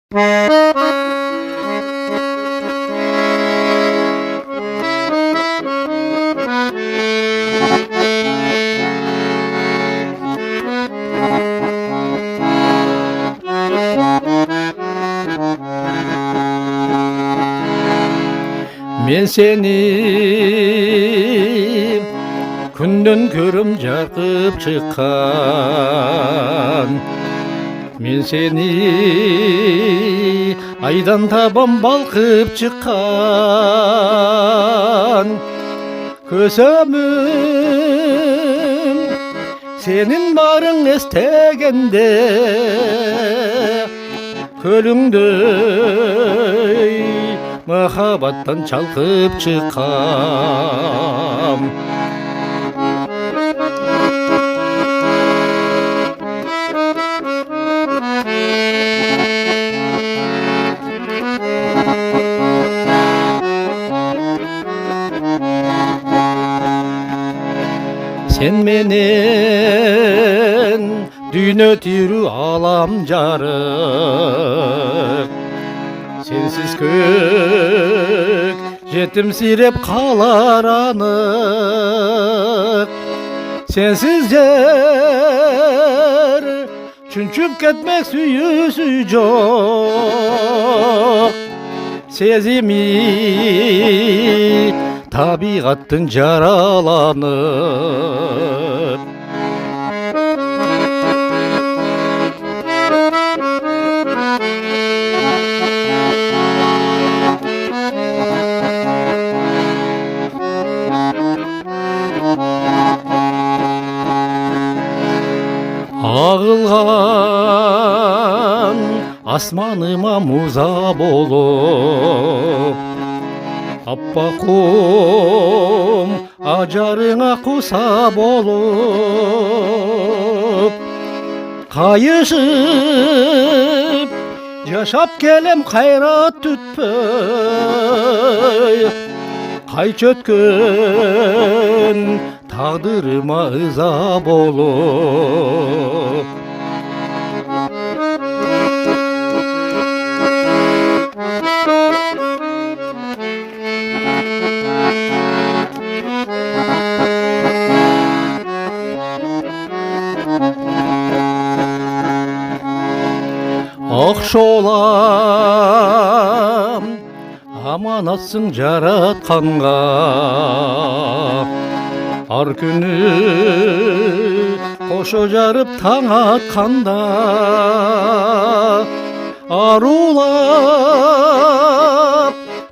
Men seni күндөн көрүм жаркып чыккан. Мен сени айдан табам балкып чыккан. Көзөмүм сенин барың эстегенде, көлүңдөй махабаттан чалкып чыккам. Sen menен дүйнө тирүү алам жарык. Sensiz kök жетимсиреп калар анык. Sensiz жер чүнчүп кетмек сүйүүсү жок. Сезими табигаттын жараланып. Ағылған асманыма муза болып, аппақ құм ажарыңа құса болып, қайышып жашап келем қайрат түтпөй. Қайчы өткөн тағдырыма ыза болып. Ақшолам аманатсың жаратқанға, ар күні қошо жарып таң атқанда, арулап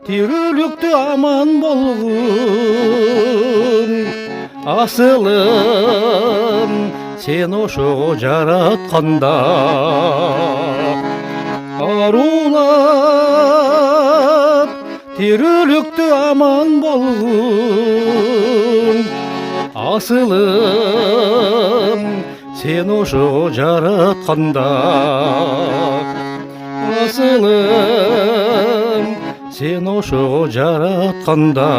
тирүүлүктү аман болгун. Асылым сен ошого жаратканда, арулап тирүүлүктү аман болгун. Асылым сен ошого жаратканда, асылым сен ошого жаратканда.